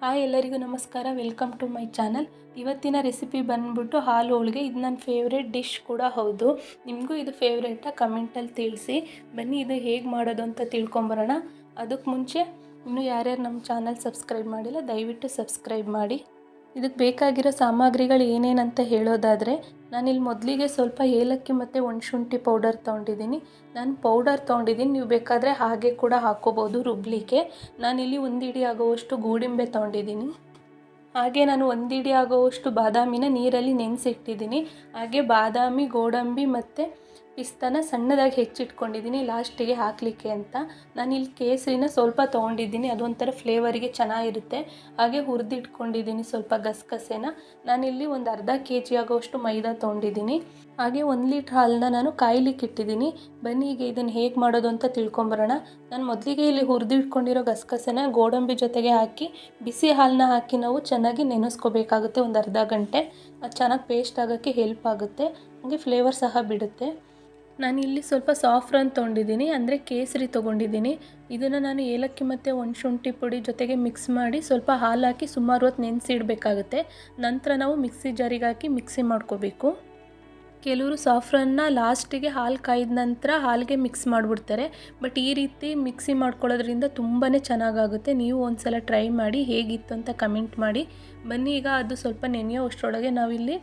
Hi ಎಲ್ಲರಿಗೂ ನಮಸ್ಕಾರ. Welcome to my channel. ಇವತ್ತಿನ ರೆಸಿಪಿ ಬಂದ್ಬಿಟ್ಟು ಹಾಲು ಹೋಳಿಗೆ. ಇದು ನನ್ನ ಫೇವ್ರೇಟ್ ಡಿಶ್ ಕೂಡ ಹೌದು. ನಿಮಗೂ ಇದು ಫೇವ್ರೇಟಾ ಕಮೆಂಟಲ್ಲಿ ತಿಳಿಸಿ. ಬನ್ನಿ ಇದು ಹೇಗೆ ಮಾಡೋದು ಅಂತ ತಿಳ್ಕೊಂಬರೋಣ. ಅದಕ್ಕೆ ಮುಂಚೆ ಇನ್ನೂ ಯಾರ್ಯಾರು ನಮ್ಮ ಚಾನಲ್ ಸಬ್ಸ್ಕ್ರೈಬ್ ಮಾಡಿಲ್ಲ ದಯವಿಟ್ಟು ಸಬ್ಸ್ಕ್ರೈಬ್ ಮಾಡಿ. ಇದಕ್ಕೆ ಬೇಕಾಗಿರೋ ಸಾಮಗ್ರಿಗಳು ಏನೇನಂತ ಹೇಳೋದಾದರೆ, ನಾನಿಲ್ಲಿ ಮೊದಲಿಗೆ ಸ್ವಲ್ಪ ಏಲಕ್ಕಿ ಮತ್ತು ಒಣಶುಂಠಿ ಪೌಡರ್ ತೊಗೊಂಡಿದ್ದೀನಿ. ನಾನು ಪೌಡರ್ ತೊಗೊಂಡಿದ್ದೀನಿ, ನೀವು ಬೇಕಾದರೆ ಹಾಗೆ ಕೂಡ ಹಾಕ್ಕೋಬೋದು ರುಬ್ಲಿಕ್ಕೆ. ನಾನಿಲ್ಲಿ 1 ಹಿಡಿ ಆಗೋವಷ್ಟು ಗೋಡಂಬಿ ತೊಗೊಂಡಿದ್ದೀನಿ. ಹಾಗೆ ನಾನು 1 ಹಿಡಿ ಆಗೋವಷ್ಟು ಬಾದಾಮಿನ ನೀರಲ್ಲಿ ನೆನೆಸಿಟ್ಟಿದ್ದೀನಿ. ಹಾಗೆ ಬಾದಾಮಿ, ಗೋಡಂಬಿ ಮತ್ತು ಪಿಸ್ತಾನ ಸಣ್ಣದಾಗಿ ಹೆಚ್ಚಿಟ್ಕೊಂಡಿದ್ದೀನಿ ಲಾಸ್ಟಿಗೆ ಹಾಕಲಿಕ್ಕೆ ಅಂತ. ನಾನಿಲ್ಲಿ ಕೇಸರಿನ ಸ್ವಲ್ಪ ತೊಗೊಂಡಿದ್ದೀನಿ, ಅದೊಂಥರ ಫ್ಲೇವರಿಗೆ ಚೆನ್ನಾಗಿರುತ್ತೆ. ಹಾಗೆ ಹುರಿದಿಟ್ಕೊಂಡಿದ್ದೀನಿ ಸ್ವಲ್ಪ ಗಸಗಸೆನ. ನಾನಿಲ್ಲಿ ಒಂದು ಅರ್ಧ kg ಆಗೋವಷ್ಟು ಮೈದಾ ತೊಗೊಂಡಿದ್ದೀನಿ. ಹಾಗೆ 1 ಲೀಟ್ರ್ ಹಾಲನ್ನ ನಾನು ಕಾಯ್ಲಿಕ್ಕೆ ಇಟ್ಟಿದ್ದೀನಿ. ಬನ್ನಿ ಈಗ ಇದನ್ನು ಹೇಗೆ ಮಾಡೋದು ಅಂತ ತಿಳ್ಕೊಂಬರೋಣ. ನಾನು ಮೊದಲಿಗೆ ಇಲ್ಲಿ ಹುರಿದಿಟ್ಕೊಂಡಿರೋ ಗಸಗಸೆನ ಗೋಡಂಬಿ ಜೊತೆಗೆ ಹಾಕಿ ಬಿಸಿ ಹಾಲನ್ನ ಹಾಕಿ ನಾವು ಚೆನ್ನಾಗಿ ನೆನೆಸ್ಕೋಬೇಕಾಗುತ್ತೆ ಒಂದು ಅರ್ಧ ಗಂಟೆ. ಅದು ಚೆನ್ನಾಗಿ ಪೇಸ್ಟ್ ಆಗೋಕ್ಕೆ ಹೆಲ್ಪ್ ಆಗುತ್ತೆ, ಹಾಗೆ ಫ್ಲೇವರ್ ಸಹ ಬಿಡುತ್ತೆ. ನಾನಿಲ್ಲಿ ಸ್ವಲ್ಪ ಸಾಫ್ರಾನ್ ತೊಗೊಂಡಿದ್ದೀನಿ, ಅಂದರೆ ಕೇಸರಿ ತೊಗೊಂಡಿದ್ದೀನಿ. ಇದನ್ನು ನಾನು ಏಲಕ್ಕಿ ಮತ್ತು ಒಣಶುಂಠಿ ಪುಡಿ ಜೊತೆಗೆ ಮಿಕ್ಸ್ ಮಾಡಿ ಸ್ವಲ್ಪ ಹಾಲು ಹಾಕಿ ಸುಮಾರು ಹೊತ್ತು ನೆನೆಸಿಡಬೇಕಾಗುತ್ತೆ. ನಂತರ ನಾವು ಮಿಕ್ಸಿ ಜಾರಿಗೆ ಹಾಕಿ ಮಿಕ್ಸಿ ಮಾಡ್ಕೋಬೇಕು. ಕೆಲವರು ಸಾಫ್ರಾನ್ನ ಲಾಸ್ಟಿಗೆ ಹಾಲು ಕಾಯ್ದ ನಂತರ ಹಾಲಿಗೆ ಮಿಕ್ಸ್ ಮಾಡಿಬಿಡ್ತಾರೆ. ಬಟ್ ಈ ರೀತಿ ಮಿಕ್ಸಿ ಮಾಡ್ಕೊಳ್ಳೋದ್ರಿಂದ ತುಂಬಾ ಚೆನ್ನಾಗಾಗುತ್ತೆ. ನೀವು ಒಂದು ಸಲ ಟ್ರೈ ಮಾಡಿ, ಹೇಗಿತ್ತು ಅಂತ ಕಮೆಂಟ್ ಮಾಡಿ. ಬನ್ನಿ ಈಗ ಅದು ಸ್ವಲ್ಪ ನೆನೆಯೋ ಅಷ್ಟರೊಳಗೆ ನಾವಿಲ್ಲಿ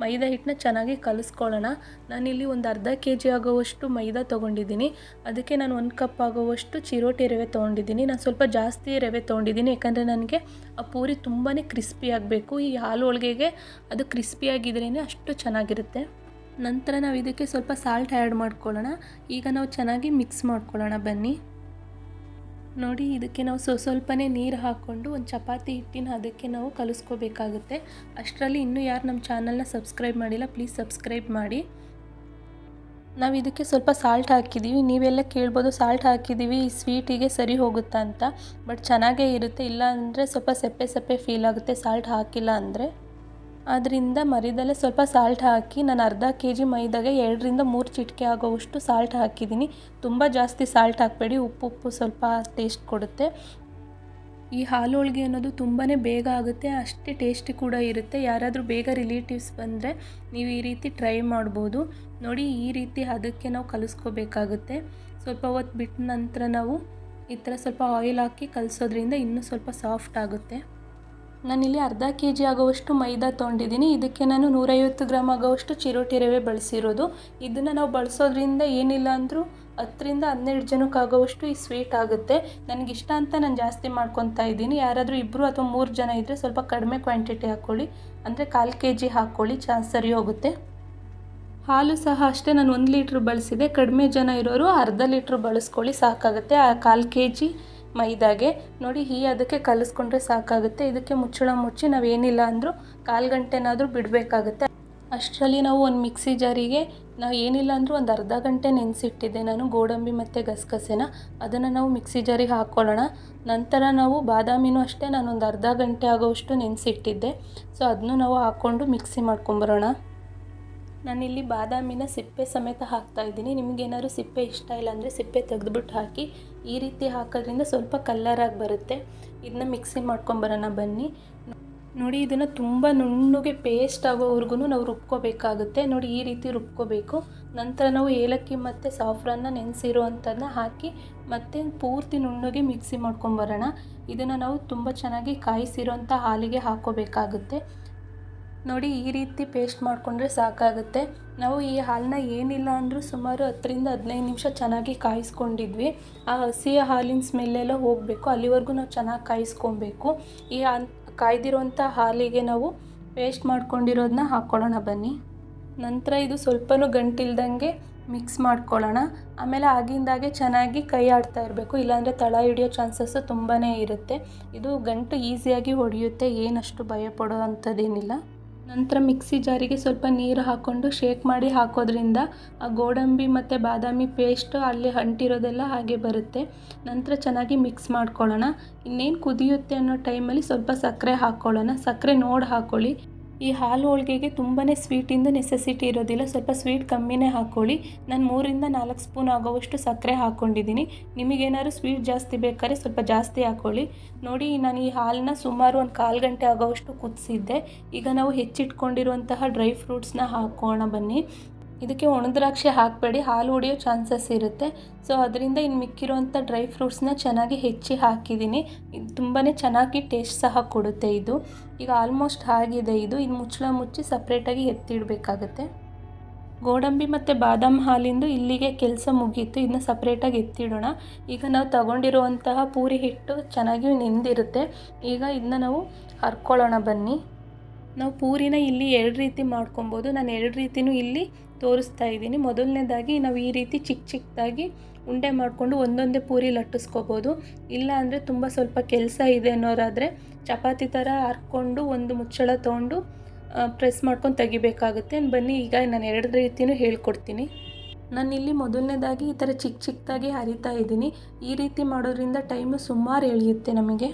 ಮೈದಾ ಹಿಟ್ಟನ್ನ ಚೆನ್ನಾಗಿ ಕಲಿಸ್ಕೊಳ್ಳೋಣ. ನಾನಿಲ್ಲಿ ಒಂದು ಅರ್ಧ kg ಆಗೋವಷ್ಟು ಮೈದಾ ತೊಗೊಂಡಿದ್ದೀನಿ. ಅದಕ್ಕೆ ನಾನು 1 ಕಪ್ ಆಗೋವಷ್ಟು ಚಿರೋಟಿ ರವೆ ತೊಗೊಂಡಿದ್ದೀನಿ. ನಾನು ಸ್ವಲ್ಪ ಜಾಸ್ತಿ ರವೆ ತೊಗೊಂಡಿದ್ದೀನಿ, ಯಾಕಂದರೆ ನನಗೆ ಆ ಪೂರಿ ತುಂಬಾ ಕ್ರಿಸ್ಪಿ ಆಗಬೇಕು. ಈ ಹಾಲು ಹೋಳಿಗೆಗೆ ಅದು ಕ್ರಿಸ್ಪಿಯಾಗಿದ್ರೇ ಅಷ್ಟು ಚೆನ್ನಾಗಿರುತ್ತೆ. ನಂತರ ನಾವು ಇದಕ್ಕೆ ಸ್ವಲ್ಪ ಸಾಲ್ಟ್ ಆ್ಯಡ್ ಮಾಡ್ಕೊಳ್ಳೋಣ. ಈಗ ನಾವು ಚೆನ್ನಾಗಿ ಮಿಕ್ಸ್ ಮಾಡ್ಕೊಳ್ಳೋಣ ಬನ್ನಿ. ನೋಡಿ, ಇದಕ್ಕೆ ನಾವು ಸ್ವಲ್ಪನೇ ನೀರು ಹಾಕ್ಕೊಂಡು ಒಂದು ಚಪಾತಿ ಹಿಟ್ಟಿನ ಅದಕ್ಕೆ ನಾವು ಕಲಿಸ್ಕೋಬೇಕಾಗುತ್ತೆ. ಅಷ್ಟರಲ್ಲಿ ಇನ್ನೂ ಯಾರು ನಮ್ಮ ಚಾನಲ್ನ ಸಬ್ಸ್ಕ್ರೈಬ್ ಮಾಡಿಲ್ಲ ಪ್ಲೀಸ್ ಸಬ್ಸ್ಕ್ರೈಬ್ ಮಾಡಿ. ನಾವು ಇದಕ್ಕೆ ಸ್ವಲ್ಪ ಸಾಲ್ಟ್ ಹಾಕಿದ್ದೀವಿ. ನೀವೆಲ್ಲ ಕೇಳ್ಬೋದು ಸಾಲ್ಟ್ ಹಾಕಿದ್ದೀವಿ ಈ ಸ್ವೀಟಿಗೆ ಸರಿ ಹೋಗುತ್ತಾ ಅಂತ. ಬಟ್ ಚೆನ್ನಾಗೇ ಇರುತ್ತೆ, ಇಲ್ಲ ಅಂದರೆ ಸ್ವಲ್ಪ ಸಪ್ಪೆ ಸಪ್ಪೆ ಫೀಲ್ ಆಗುತ್ತೆ ಸಾಲ್ಟ್ ಹಾಕಿಲ್ಲ ಅಂದರೆ. ಆದ್ದರಿಂದ ಮರಿದಲ್ಲೇ ಸ್ವಲ್ಪ ಸಾಲ್ಟ್ ಹಾಕಿ, ನಾನು ಅರ್ಧ kg ಮೈದಾಗೆ 2ರಿಂದ 3 ಚಿಟಿಕೆ ಆಗೋವಷ್ಟು ಸಾಲ್ಟ್ ಹಾಕಿದ್ದೀನಿ. ತುಂಬ ಜಾಸ್ತಿ ಸಾಲ್ಟ್ ಹಾಕಬೇಡಿ, ಉಪ್ಪು ಸ್ವಲ್ಪ ಟೇಸ್ಟ್ ಕೊಡುತ್ತೆ. ಈ ಹಾಲು ಹೋಳಿಗೆ ಅನ್ನೋದು ತುಂಬಾ ಬೇಗ ಆಗುತ್ತೆ, ಅಷ್ಟೇ ಟೇಸ್ಟಿ ಕೂಡ ಇರುತ್ತೆ. ಯಾರಾದರೂ ಬೇಗ ರಿಲೇಟಿವ್ಸ್ ಬಂದರೆ ನೀವು ಈ ರೀತಿ ಟ್ರೈ ಮಾಡ್ಬೋದು. ನೋಡಿ, ಈ ರೀತಿ ಅದಕ್ಕೆ ನಾವು ಕಲಿಸ್ಕೋಬೇಕಾಗುತ್ತೆ. ಸ್ವಲ್ಪ ಹೊತ್ತು ಬಿಟ್ಟ ನಂತರ ನಾವು ಈ ಥರ ಸ್ವಲ್ಪ ಆಯಿಲ್ ಹಾಕಿ ಕಲಿಸೋದ್ರಿಂದ ಇನ್ನೂ ಸ್ವಲ್ಪ ಸಾಫ್ಟ್ ಆಗುತ್ತೆ. ನಾನಿಲ್ಲಿ ಅರ್ಧ kg ಆಗೋವಷ್ಟು ಮೈದಾ ತೊಗೊಂಡಿದ್ದೀನಿ. ಇದಕ್ಕೆ ನಾನು 150 ಗ್ರಾಮ್ ಆಗೋವಷ್ಟು ಚಿರೋಟಿ ರವೆ ಬಳಸಿರೋದು. ಇದನ್ನು ನಾವು ಬಳಸೋದ್ರಿಂದ ಏನಿಲ್ಲ ಅಂದರೂ 10ರಿಂದ 12 ಜನಕ್ಕೆ ಆಗೋವಷ್ಟು ಈ ಸ್ವೀಟ್ ಆಗುತ್ತೆ. ನನಗಿಷ್ಟ ಅಂತ ನಾನು ಜಾಸ್ತಿ ಮಾಡ್ಕೊತಾ ಇದ್ದೀನಿ. ಯಾರಾದರೂ 2 ಅಥವಾ 3 ಜನ ಇದ್ದರೆ ಸ್ವಲ್ಪ ಕಡಿಮೆ ಕ್ವಾಂಟಿಟಿ ಹಾಕ್ಕೊಳ್ಳಿ, ಅಂದರೆ 1/4 kg ಹಾಕ್ಕೊಳ್ಳಿ, ಸರಿ ಹೋಗುತ್ತೆ. ಹಾಲು ಸಹ ಅಷ್ಟೇ, ನಾನು 1 ಲೀಟ್ರ್ ಬಳಸಿದೆ. ಕಡಿಮೆ ಜನ ಇರೋರು ಅರ್ಧ ಲೀಟ್ರ್ ಬಳಸ್ಕೊಳ್ಳಿ, ಸಾಕಾಗುತ್ತೆ ಆ 1/4 kg ಮೈದಾಗೆ. ನೋಡಿ, ಅದಕ್ಕೆ ಕಲಿಸ್ಕೊಂಡ್ರೆ ಸಾಕಾಗುತ್ತೆ. ಇದಕ್ಕೆ ಮುಚ್ಚಳ ಮುಚ್ಚಿ ನಾವೇನಿಲ್ಲ ಅಂದರೂ 1/4 ಗಂಟೆನಾದರೂ ಬಿಡಬೇಕಾಗುತ್ತೆ. ಅಷ್ಟರಲ್ಲಿ ನಾವು ಒಂದು ಮಿಕ್ಸಿ ಜಾರಿಗೆ ನಾವು ಏನಿಲ್ಲ ಅಂದರೂ ಒಂದು ಅರ್ಧ ಗಂಟೆ ನೆನೆಸಿಟ್ಟಿದ್ದೆ ನಾನು ಗೋಡಂಬಿ ಮತ್ತು ಗಸಗಸೆನ. ಅದನ್ನು ನಾವು ಮಿಕ್ಸಿ ಜಾರಿಗೆ ಹಾಕ್ಕೊಳ್ಳೋಣ. ನಂತರ ನಾವು ಬಾದಾಮಿನೂ ಅಷ್ಟೇ ನಾನು ಒಂದು ಅರ್ಧ ಗಂಟೆ ಆಗೋವಷ್ಟು ನೆನೆಸಿಟ್ಟಿದ್ದೆ. ಸೊ ಅದನ್ನು ನಾವು ಹಾಕ್ಕೊಂಡು ಮಿಕ್ಸಿ ಮಾಡ್ಕೊಂಬರೋಣ. ನಾನಿಲ್ಲಿ ಬಾದಾಮಿನ ಸಿಪ್ಪೆ ಸಮೇತ ಹಾಕ್ತಾಯಿದ್ದೀನಿ. ನಿಮಗೇನಾದ್ರು ಸಿಪ್ಪೆ ಇಷ್ಟ ಇಲ್ಲ ಅಂದರೆ ಸಿಪ್ಪೆ ತೆಗೆದುಬಿಟ್ಟು ಹಾಕಿ. ಈ ರೀತಿ ಹಾಕೋದ್ರಿಂದ ಸ್ವಲ್ಪ ಕಲ್ಲರಾಗಿ ಬರುತ್ತೆ. ಇದನ್ನ ಮಿಕ್ಸಿ ಮಾಡ್ಕೊಂಬರೋಣ ಬನ್ನಿ. ನೋಡಿ, ಇದನ್ನು ತುಂಬ ನುಣ್ಣಗೆ ಪೇಸ್ಟ್ ಆಗೋವರೆಗೂ ನಾವು ರುಬ್ಕೋಬೇಕಾಗುತ್ತೆ. ನೋಡಿ, ಈ ರೀತಿ ರುಬ್ಕೋಬೇಕು. ನಂತರ ನಾವು ಏಲಕ್ಕಿ ಮತ್ತು ಸಾಫ್ರಾನ್ನ ನೆನೆಸಿರೋ ಅಂಥದ್ದನ್ನ ಹಾಕಿ ಮತ್ತು ಪೂರ್ತಿ ನುಣ್ಣಗೆ ಮಿಕ್ಸಿ ಮಾಡ್ಕೊಂಬರೋಣ. ಇದನ್ನು ನಾವು ತುಂಬ ಚೆನ್ನಾಗಿ ಕಾಯಿಸಿರೋಂಥ ಹಾಲಿಗೆ ಹಾಕ್ಕೋಬೇಕಾಗುತ್ತೆ. ನೋಡಿ, ಈ ರೀತಿ ಪೇಸ್ಟ್ ಮಾಡಿಕೊಂಡ್ರೆ ಸಾಕಾಗುತ್ತೆ. ನಾವು ಈ ಹಾಲನ್ನ ಏನಿಲ್ಲ ಅಂದರೂ ಸುಮಾರು 10ರಿಂದ 15 ನಿಮಿಷ ಚೆನ್ನಾಗಿ ಕಾಯಿಸ್ಕೊಂಡಿದ್ವಿ. ಆ ಹಸಿಯ ಹಾಲಿನ ಸ್ಮೆಲ್ಲೆಲ್ಲ ಹೋಗಬೇಕು, ಅಲ್ಲಿವರೆಗೂ ನಾವು ಚೆನ್ನಾಗಿ ಕಾಯಿಸ್ಕೊಬೇಕು. ಈ ಕಾಯ್ದಿರೋಂಥ ಹಾಲಿಗೆ ನಾವು ಪೇಸ್ಟ್ ಮಾಡ್ಕೊಂಡಿರೋದನ್ನ ಹಾಕ್ಕೊಳ್ಳೋಣ ಬನ್ನಿ. ನಂತರ ಇದು ಸ್ವಲ್ಪನೂ ಗಂಟಿಲ್ದಂಗೆ ಮಿಕ್ಸ್ ಮಾಡ್ಕೊಳ್ಳೋಣ. ಆಮೇಲೆ ಆಗಿಂದಾಗೆ ಚೆನ್ನಾಗಿ ಕೈ ಆಡ್ತಾ ಇರಬೇಕು, ಇಲ್ಲಾಂದರೆ ತಳ ಹಿಡಿಯೋ ಚಾನ್ಸಸ್ಸು ತುಂಬಾ ಇರುತ್ತೆ. ಇದು ಗಂಟು ಈಸಿಯಾಗಿ ಹೊಡೆಯುತ್ತೆ, ಏನಷ್ಟು ಭಯ ಪಡೋ ಅಂಥದ್ದೇನಿಲ್ಲ. ನಂತರ ಮಿಕ್ಸಿ ಜಾರಿಗೆ ಸ್ವಲ್ಪ ನೀರು ಹಾಕ್ಕೊಂಡು ಶೇಕ್ ಮಾಡಿ ಹಾಕೋದ್ರಿಂದ ಆ ಗೋಡಂಬಿ ಮತ್ತು ಬಾದಾಮಿ ಪೇಸ್ಟ್ ಅಲ್ಲಿ ಅಂಟಿರೋದೆಲ್ಲ ಹಾಗೆ ಬರುತ್ತೆ. ನಂತರ ಚೆನ್ನಾಗಿ ಮಿಕ್ಸ್ ಮಾಡ್ಕೊಳ್ಳೋಣ. ಇನ್ನೇನು ಕುದಿಯುತ್ತೆ ಅನ್ನೋ ಟೈಮಲ್ಲಿ ಸ್ವಲ್ಪ ಸಕ್ಕರೆ ಹಾಕ್ಕೊಳ್ಳೋಣ. ಸಕ್ಕರೆ ನೋಡಿ ಹಾಕ್ಕೊಳ್ಳಿ. ಈ ಹಾಲು ಹೋಳಿಗೆಗೆ ತುಂಬಾ ಸ್ವೀಟಿಂದು ನೆಸೆಸಿಟಿ ಇರೋದಿಲ್ಲ, ಸ್ವಲ್ಪ ಸ್ವೀಟ್ ಕಮ್ಮಿನೇ ಹಾಕ್ಕೊಳ್ಳಿ. ನಾನು 3-4 ಸ್ಪೂನ್ ಆಗೋವಷ್ಟು ಸಕ್ಕರೆ ಹಾಕ್ಕೊಂಡಿದ್ದೀನಿ. ನಿಮಗೇನಾದ್ರು ಸ್ವೀಟ್ ಜಾಸ್ತಿ ಬೇಕಾದ್ರೆ ಸ್ವಲ್ಪ ಜಾಸ್ತಿ ಹಾಕ್ಕೊಳ್ಳಿ. ನೋಡಿ, ನಾನು ಈ ಹಾಲನ್ನ ಸುಮಾರು ಒಂದು 1/4 ಗಂಟೆ ಆಗೋವಷ್ಟು ಕುದಿಸಿದ್ದೆ. ಈಗ ನಾವು ಹೆಚ್ಚಿಟ್ಕೊಂಡಿರುವಂತಹ ಡ್ರೈ ಫ್ರೂಟ್ಸ್ನ ಹಾಕೋಣ ಬನ್ನಿ. ಇದಕ್ಕೆ ಒಣದ್ರಾಕ್ಷಿ ಹಾಕಬೇಡಿ, ಹಾಲು ಉಡಿಯೋ ಚಾನ್ಸಸ್ ಇರುತ್ತೆ. ಸೊ ಅದರಿಂದ ಇನ್ನು ಮಿಕ್ಕಿರುವಂಥ ಡ್ರೈ ಫ್ರೂಟ್ಸ್ನ ಚೆನ್ನಾಗಿ ಹೆಚ್ಚಿ ಹಾಕಿದ್ದೀನಿ. ಇದು ತುಂಬಾ ಚೆನ್ನಾಗಿ ಟೇಸ್ಟ್ ಸಹ ಕೊಡುತ್ತೆ ಇದು. ಈಗ ಆಲ್ಮೋಸ್ಟ್ ಆಗಿದೆ ಇದು. ಇನ್ನು ಮುಚ್ಚಳ ಮುಚ್ಚಿ ಸಪ್ರೇಟಾಗಿ ಎತ್ತಿಡಬೇಕಾಗತ್ತೆ. ಗೋಡಂಬಿ ಮತ್ತು ಬಾದಾಮ್ ಹಾಲಿಂದು ಇಲ್ಲಿಗೆ ಕೆಲಸ ಮುಗೀತು. ಇದನ್ನ ಸಪ್ರೇಟಾಗಿ ಎತ್ತಿಡೋಣ. ಈಗ ನಾವು ತಗೊಂಡಿರುವಂತಹ ಪೂರಿ ಹಿಟ್ಟು ಚೆನ್ನಾಗಿ ನೆಂದಿರುತ್ತೆ. ಈಗ ಇದನ್ನ ನಾವು ಹರ್ಕೊಳ್ಳೋಣ ಬನ್ನಿ. ನಾವು ಪೂರಿನ ಇಲ್ಲಿ 2 ರೀತಿ ಮಾಡ್ಕೊಬೋದು. ನಾನು 2 ರೀತಿಯೂ ಇಲ್ಲಿ ತೋರಿಸ್ತಾ ಇದ್ದೀನಿ. ಮೊದಲನೇದಾಗಿ ನಾವು ಈ ರೀತಿ ಚಿಕ್ಕ ಚಿಕ್ಕದಾಗಿ ಉಂಡೆ ಮಾಡಿಕೊಂಡು ಒಂದೊಂದೇ ಪೂರಿ ಲಟ್ಟಿಸ್ಕೋಬೋದು. ಇಲ್ಲ ಅಂದರೆ ತುಂಬ ಸ್ವಲ್ಪ ಕೆಲಸ ಇದೆ ಅನ್ನೋರಾದರೆ ಚಪಾತಿ ಥರ ಹರ್ಕೊಂಡು ಒಂದು ಮುಚ್ಚಳ ತೊಗೊಂಡು ಪ್ರೆಸ್ ಮಾಡ್ಕೊಂಡು ತೆಗಿಬೇಕಾಗುತ್ತೆ. ಬನ್ನಿ, ಈಗ ನಾನು 2 ರೀತಿಯೂ ಹೇಳ್ಕೊಡ್ತೀನಿ. ನಾನಿಲ್ಲಿ ಮೊದಲನೇದಾಗಿ ಈ ಥರ ಚಿಕ್ಕ ಚಿಕ್ಕದಾಗಿ ಹರಿತಾ ಇದ್ದೀನಿ. ಈ ರೀತಿ ಮಾಡೋದ್ರಿಂದ ಟೈಮು ಸುಮಾರು ಎಳೆಯುತ್ತೆ ನಮಗೆ.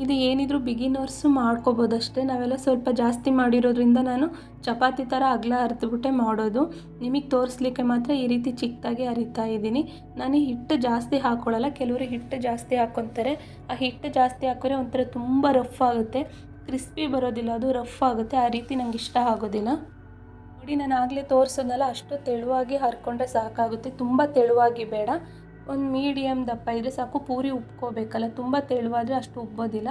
ಇದು ಏನಿದ್ರು ಬಿಗಿನರ್ಸು ಮಾಡ್ಕೋಬೋದು ಅಷ್ಟೇ. ನಾವೆಲ್ಲ ಸ್ವಲ್ಪ ಜಾಸ್ತಿ ಮಾಡಿರೋದ್ರಿಂದ ನಾನು ಚಪಾತಿ ಥರ ಅಗಲ ಹರಿದ್ಬಿಟ್ಟೆ ಮಾಡೋದು. ನಿಮಗೆ ತೋರಿಸ್ಲಿಕ್ಕೆ ಮಾತ್ರ ಈ ರೀತಿ ಚಿಕ್ಕದಾಗಿ ಹರಿತಾ ಇದ್ದೀನಿ. ನಾನು ಹಿಟ್ಟು ಜಾಸ್ತಿ ಹಾಕ್ಕೊಳ್ಳಲ್ಲ. ಕೆಲವರು ಹಿಟ್ಟು ಜಾಸ್ತಿ ಹಾಕ್ಕೊತಾರೆ. ಆ ಹಿಟ್ಟು ಜಾಸ್ತಿ ಹಾಕಿದ್ರೆ ಒಂಥರ ತುಂಬ ರಫ್ ಆಗುತ್ತೆ, ಕ್ರಿಸ್ಪಿ ಬರೋದಿಲ್ಲ, ಅದು ರಫ್ ಆಗುತ್ತೆ. ಆ ರೀತಿ ನಂಗೆ ಇಷ್ಟ ಆಗೋದಿಲ್ಲ. ನೋಡಿ, ನಾನು ಆಗಲೇ ತೋರಿಸೋದಲ್ಲ, ಅಷ್ಟು ತೆಳುವಾಗಿ ಹರ್ಕೊಂಡ್ರೆ ಸಾಕಾಗುತ್ತೆ. ತುಂಬ ತೆಳುವಾಗಿ ಬೇಡ, ಒಂದು ಮೀಡಿಯಮ್ ದಪ್ಪ ಇದ್ದರೆ ಸಾಕು. ಪೂರಿ ಉಬ್ಕೋಬೇಕಲ್ಲ, ತುಂಬ ತೆಳುವಾದರೆ ಅಷ್ಟು ಉಬ್ಬೋದಿಲ್ಲ.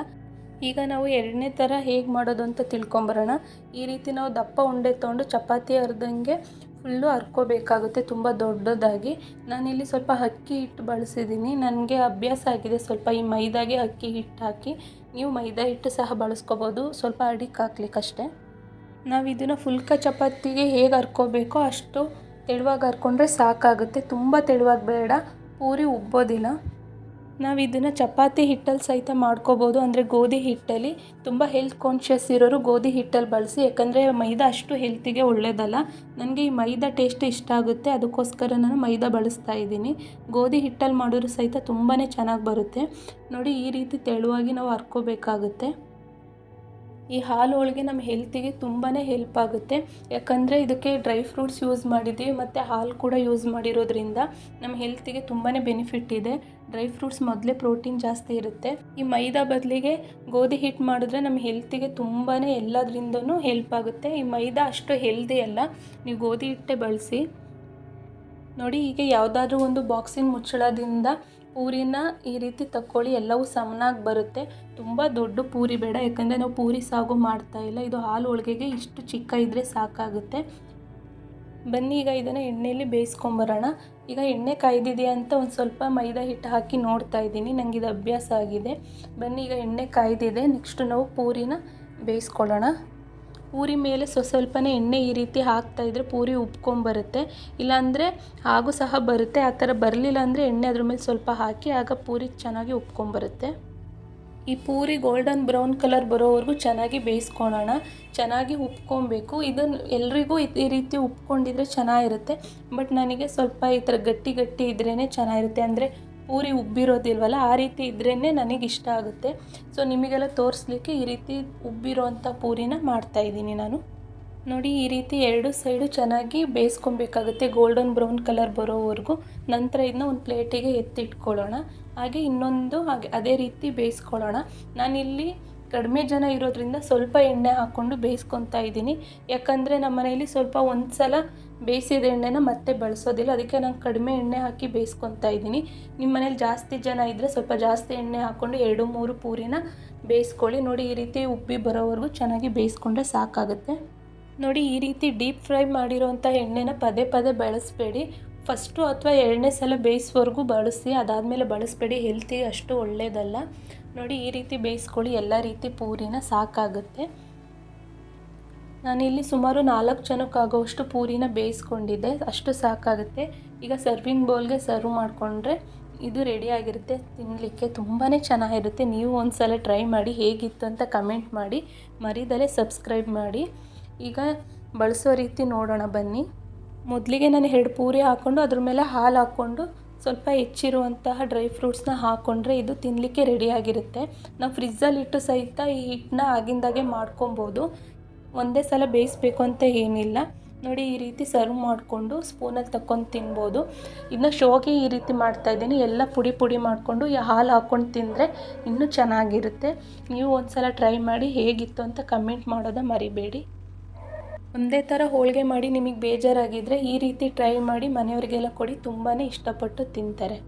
ಈಗ ನಾವು 2ನೇ ಥರ ಹೇಗೆ ಮಾಡೋದು ಅಂತ ತಿಳ್ಕೊಂಬರೋಣ. ಈ ರೀತಿ ನಾವು ದಪ್ಪ ಉಂಡೆ ತೊಗೊಂಡು ಚಪಾತಿ ಹರಿದಂಗೆ ಫುಲ್ಲು ಹರ್ಕೋಬೇಕಾಗುತ್ತೆ, ತುಂಬ ದೊಡ್ಡದಾಗಿ. ನಾನಿಲ್ಲಿ ಸ್ವಲ್ಪ ಅಕ್ಕಿ ಹಿಟ್ಟು ಬಳಸಿದ್ದೀನಿ. ನನಗೆ ಅಭ್ಯಾಸ ಆಗಿದೆ ಸ್ವಲ್ಪ ಈ ಮೈದಾಗೆ ಅಕ್ಕಿ ಹಿಟ್ಟು ಹಾಕಿ. ನೀವು ಮೈದಾ ಹಿಟ್ಟು ಸಹ ಬಳಸ್ಕೋಬೋದು, ಸ್ವಲ್ಪ ಅಡಿಗೆ ಹಾಕ್ಲಿಕ್ಕಷ್ಟೇ. ನಾವು ಇದನ್ನು ಫುಲ್ಕ ಚಪಾತಿಗೆ ಹೇಗೆ ಹರ್ಕೋಬೇಕೋ ಅಷ್ಟು ತೆಳುವಾಗಿ ಹರ್ಕೊಂಡ್ರೆ ಸಾಕಾಗುತ್ತೆ. ತುಂಬ ತೆಳುವಾಗಿ ಬೇಡ, ಪೂರಿ ಉಬ್ಬೋದಿಲ್ಲ. ನಾವು ಇದನ್ನು ಚಪಾತಿ ಹಿಟ್ಟಲ್ಲಿ ಸಹಿತ ಮಾಡ್ಕೋಬೋದು, ಅಂದರೆ ಗೋಧಿ ಹಿಟ್ಟಲ್ಲಿ. ತುಂಬ ಹೆಲ್ತ್ ಕಾನ್ಷಿಯಸ್ ಇರೋರು ಗೋಧಿ ಹಿಟ್ಟಲ್ಲಿ ಬಳಸಿ, ಯಾಕಂದರೆ ಮೈದಾ ಅಷ್ಟು ಹೆಲ್ತಿಗೆ ಒಳ್ಳೆಯದಲ್ಲ. ನನಗೆ ಈ ಮೈದಾ ಟೇಸ್ಟ್ ಇಷ್ಟ ಆಗುತ್ತೆ, ಅದಕ್ಕೋಸ್ಕರ ನಾನು ಮೈದಾ ಬಳಸ್ತಾ ಇದ್ದೀನಿ. ಗೋಧಿ ಹಿಟ್ಟಲ್ಲಿ ಮಾಡಿದ್ರು ಸಹಿತ ತುಂಬಾ ಚೆನ್ನಾಗಿ ಬರುತ್ತೆ. ನೋಡಿ, ಈ ರೀತಿ ತೆಳುವಾಗಿ ನಾವು ಹರ್ಕೋಬೇಕಾಗುತ್ತೆ. ಈ ಹಾಲು ಹೋಳಿಗೆ ನಮ್ಮ ಹೆಲ್ತಿಗೆ ತುಂಬಾ ಹೆಲ್ಪ್ ಆಗುತ್ತೆ. ಯಾಕಂದರೆ ಇದಕ್ಕೆ ಡ್ರೈ ಫ್ರೂಟ್ಸ್ ಯೂಸ್ ಮಾಡಿದ್ದೀವಿ ಮತ್ತು ಹಾಲು ಕೂಡ ಯೂಸ್ ಮಾಡಿರೋದ್ರಿಂದ ನಮ್ಮ ಹೆಲ್ತಿಗೆ ತುಂಬಾ ಬೆನಿಫಿಟ್ ಇದೆ. ಡ್ರೈ ಫ್ರೂಟ್ಸ್ ಮೊದಲೇ ಪ್ರೋಟೀನ್ ಜಾಸ್ತಿ ಇರುತ್ತೆ. ಈ ಮೈದಾ ಬದಲಿಗೆ ಗೋಧಿ ಹಿಟ್ಟು ಮಾಡಿದ್ರೆ ನಮ್ಮ ಹೆಲ್ತಿಗೆ ತುಂಬಾ ಎಲ್ಲದರಿಂದನೂ ಹೆಲ್ಪ್ ಆಗುತ್ತೆ. ಈ ಮೈದಾ ಅಷ್ಟು ಹೆಲ್ದಿ ಅಲ್ಲ, ನೀವು ಗೋಧಿ ಹಿಟ್ಟೇ ಬಳಸಿ. ನೋಡಿ, ಈಗ ಯಾವುದಾದ್ರೂ ಒಂದು ಬಾಕ್ಸಿನ ಮುಚ್ಚಳದಿಂದ ಪೂರಿನ ಈ ರೀತಿ ತಕ್ಕೊಳ್ಳಿ. ಎಲ್ಲವೂ ಸಮನಾಗಿ ಬರುತ್ತೆ. ತುಂಬ ದೊಡ್ಡ ಪೂರಿ ಬೇಡ, ಯಾಕಂದರೆ ನಾವು ಪೂರಿ ಸಾಗು ಮಾಡ್ತಾ ಇಲ್ಲ. ಇದು ಹಾಲು ಹೋಳಿಗೆಗೆ ಇಷ್ಟು ಚಿಕ್ಕ ಇದ್ದರೆ ಸಾಕಾಗುತ್ತೆ. ಬನ್ನಿ, ಈಗ ಇದನ್ನು ಎಣ್ಣೆಯಲ್ಲಿ ಬೇಯಿಸ್ಕೊಂಬರೋಣ. ಈಗ ಎಣ್ಣೆ ಕಾಯ್ದಿದೆಯಾ ಅಂತ ಒಂದು ಸ್ವಲ್ಪ ಮೈದಾ ಹಿಟ್ಟು ಹಾಕಿ ನೋಡ್ತಾ ಇದ್ದೀನಿ. ನನಗೆ ಇದು ಅಭ್ಯಾಸ ಆಗಿದೆ. ಬನ್ನಿ, ಈಗ ಎಣ್ಣೆ ಕಾಯ್ದಿದೆ. ನೆಕ್ಸ್ಟ್ ನಾವು ಪೂರಿನ ಬೇಯಿಸ್ಕೊಳ್ಳೋಣ. ಪೂರಿ ಮೇಲೆ ಸ್ವಲ್ಪನೇ ಎಣ್ಣೆ ಈ ರೀತಿ ಹಾಕ್ತಾಯಿದ್ರೆ ಪೂರಿ ಉಬ್ಕೊಂಬರುತ್ತೆ. ಇಲ್ಲಾಂದರೆ ಹಾಗೂ ಸಹ ಬರುತ್ತೆ. ಆ ಥರ ಬರಲಿಲ್ಲ ಅಂದರೆ ಎಣ್ಣೆ ಅದ್ರ ಮೇಲೆ ಸ್ವಲ್ಪ ಹಾಕಿ, ಆಗ ಪೂರಿ ಚೆನ್ನಾಗಿ ಉಬ್ಕೊಂಬರುತ್ತೆ. ಈ ಪೂರಿ ಗೋಲ್ಡನ್ ಬ್ರೌನ್ ಕಲರ್ ಬರೋವರೆಗೂ ಚೆನ್ನಾಗಿ ಬೇಯಿಸ್ಕೊಳ್ಳೋಣ. ಚೆನ್ನಾಗಿ ಉಬ್ಕೊಬೇಕು. ಇದನ್ನು ಎಲ್ರಿಗೂ ಈ ರೀತಿ ಉಬ್ಕೊಂಡಿದ್ರೆ ಚೆನ್ನಾಗಿರುತ್ತೆ. ಬಟ್ ನನಗೆ ಸ್ವಲ್ಪ ಈ ಥರ ಗಟ್ಟಿ ಗಟ್ಟಿ ಇದ್ರೇ ಚೆನ್ನಾಗಿರುತ್ತೆ, ಅಂದರೆ ಪೂರಿ ಉಬ್ಬಿರೋದಿಲ್ವಲ್ಲ, ಆ ರೀತಿ ಇದ್ರೇ ನನಗೆ ಇಷ್ಟ ಆಗುತ್ತೆ. ಸೊ ನಿಮಗೆಲ್ಲ ತೋರಿಸ್ಲಿಕ್ಕೆ ಈ ರೀತಿ ಉಬ್ಬಿರೋವಂಥ ಪೂರಿನ ಮಾಡ್ತಾಯಿದ್ದೀನಿ ನಾನು. ನೋಡಿ, ಈ ರೀತಿ 2 ಸೈಡು ಚೆನ್ನಾಗಿ ಬೇಯಿಸ್ಕೊಬೇಕಾಗುತ್ತೆ, ಗೋಲ್ಡನ್ ಬ್ರೌನ್ ಕಲರ್ ಬರೋವರೆಗೂ. ನಂತರ ಇದನ್ನ ಒಂದು ಪ್ಲೇಟಿಗೆ ಎತ್ತಿಟ್ಕೊಳ್ಳೋಣ. ಹಾಗೆ ಇನ್ನೊಂದು ಅದೇ ರೀತಿ ಬೇಯಿಸ್ಕೊಳ್ಳೋಣ. ನಾನಿಲ್ಲಿ ಕಡಿಮೆ ಜನ ಇರೋದ್ರಿಂದ ಸ್ವಲ್ಪ ಎಣ್ಣೆ ಹಾಕ್ಕೊಂಡು ಬೇಯಿಸ್ಕೊತಾ ಇದ್ದೀನಿ. ಯಾಕಂದರೆ ನಮ್ಮ ಮನೇಲಿ ಸ್ವಲ್ಪ ಒಂದು ಸಲ ಬೇಯಿಸಿದ ಎಣ್ಣೆನ ಮತ್ತೆ ಬಳಸೋದಿಲ್ಲ, ಅದಕ್ಕೆ ನಾನು ಕಡಿಮೆ ಎಣ್ಣೆ ಹಾಕಿ ಬೇಯಿಸ್ಕೊತಾ ಇದ್ದೀನಿ. ನಿಮ್ಮ ಮನೇಲಿ ಜಾಸ್ತಿ ಜನ ಇದ್ದರೆ ಸ್ವಲ್ಪ ಜಾಸ್ತಿ ಎಣ್ಣೆ ಹಾಕ್ಕೊಂಡು 2-3 ಪೂರಿನ ಬೇಯಿಸ್ಕೊಳ್ಳಿ. ನೋಡಿ, ಈ ರೀತಿ ಉಬ್ಬಿ ಬರೋವರೆಗೂ ಚೆನ್ನಾಗಿ ಬೇಯಿಸ್ಕೊಂಡ್ರೆ ಸಾಕಾಗುತ್ತೆ. ನೋಡಿ, ಈ ರೀತಿ ಡೀಪ್ ಫ್ರೈ ಮಾಡಿರೋವಂಥ ಎಣ್ಣೆನ ಪದೇ ಪದೇ ಬಳಸಬೇಡಿ. ಫಸ್ಟು ಅಥವಾ 2ನೇ ಸಲ ಬೇಯಿಸೋವರೆಗೂ ಬಳಸಿ, ಅದಾದಮೇಲೆ ಬಳಸಬೇಡಿ, ಹೆಲ್ತಿಗೆ ಅಷ್ಟು ಒಳ್ಳೆಯದಲ್ಲ. ನೋಡಿ, ಈ ರೀತಿ ಬೇಯಿಸ್ಕೊಳ್ಳಿ. ಎಲ್ಲ ರೀತಿ ಪೂರಿನ ಸಾಕಾಗುತ್ತೆ. ನಾನಿಲ್ಲಿ ಸುಮಾರು 4 ಜನಕ್ಕಾಗೋವಷ್ಟು ಪೂರಿನ ಬೇಯಿಸ್ಕೊಂಡಿದ್ದೆ, ಅಷ್ಟು ಸಾಕಾಗುತ್ತೆ. ಈಗ ಸರ್ವಿಂಗ್ ಬೌಲ್ಗೆ ಸರ್ವ್ ಮಾಡಿಕೊಂಡ್ರೆ ಇದು ರೆಡಿಯಾಗಿರುತ್ತೆ. ತಿನ್ನಲಿಕ್ಕೆ ತುಂಬಾ ಚೆನ್ನಾಗಿರುತ್ತೆ. ನೀವು ಒಂದು ಸಲ ಟ್ರೈ ಮಾಡಿ, ಹೇಗಿತ್ತು ಅಂತ ಕಮೆಂಟ್ ಮಾಡಿ. ಮರಿದಲೇ ಸಬ್ಸ್ಕ್ರೈಬ್ ಮಾಡಿ. ಈಗ ಬಳಸೋ ರೀತಿ ನೋಡೋಣ ಬನ್ನಿ. ಮೊದಲಿಗೆ ನಾನು 2 ಪೂರಿ ಹಾಕ್ಕೊಂಡು ಅದ್ರ ಮೇಲೆ ಹಾಲು ಹಾಕ್ಕೊಂಡು ಸ್ವಲ್ಪ ಹೆಚ್ಚಿರುವಂತಹ ಡ್ರೈ ಫ್ರೂಟ್ಸ್ನ ಹಾಕ್ಕೊಂಡ್ರೆ ಇದು ತಿನ್ನಲಿಕ್ಕೆ ರೆಡಿಯಾಗಿರುತ್ತೆ. ನಾವು ಫ್ರಿಜ್ಜಲ್ಲಿ ಇಟ್ಟು ಸಹಿತ ಈ ಹಿಟ್ಟನ್ನ ಆಗಿಂದಾಗೆ ಮಾಡ್ಕೊಬೋದು. ಒಂದೇ ಸಲ ಬೇಯಿಸ್ಬೇಕು ಅಂತ ಏನಿಲ್ಲ. ನೋಡಿ ಈ ರೀತಿ ಸರ್ವ್ ಮಾಡಿಕೊಂಡು ಸ್ಪೂನಲ್ಲಿ ತಕ್ಕೊಂಡು ತಿನ್ಬೋದು. ಇನ್ನು ಶೋಗೆ ಈ ರೀತಿ ಮಾಡ್ತಾಯಿದ್ದೀನಿ, ಎಲ್ಲ ಪುಡಿ ಪುಡಿ ಮಾಡಿಕೊಂಡು ಹಾಲು ಹಾಕ್ಕೊಂಡು ತಿಂದರೆ ಇನ್ನೂ ಚೆನ್ನಾಗಿರುತ್ತೆ. ನೀವು ಒಂದು ಸಲ ಟ್ರೈ ಮಾಡಿ, ಹೇಗಿತ್ತು ಅಂತ ಕಮೆಂಟ್ ಮಾಡೋದು ಮರಿಬೇಡಿ. ಒಂದೇ ಥರ ಹೋಳಿಗೆ ಮಾಡಿ ನಿಮಗೆ ಬೇಜಾರಾಗಿದ್ದರೆ ಈ ರೀತಿ ಟ್ರೈ ಮಾಡಿ ಮನೆಯವರಿಗೆಲ್ಲ ಕೊಡಿ, ತುಂಬಾ ಇಷ್ಟಪಟ್ಟು ತಿಂತಾರೆ.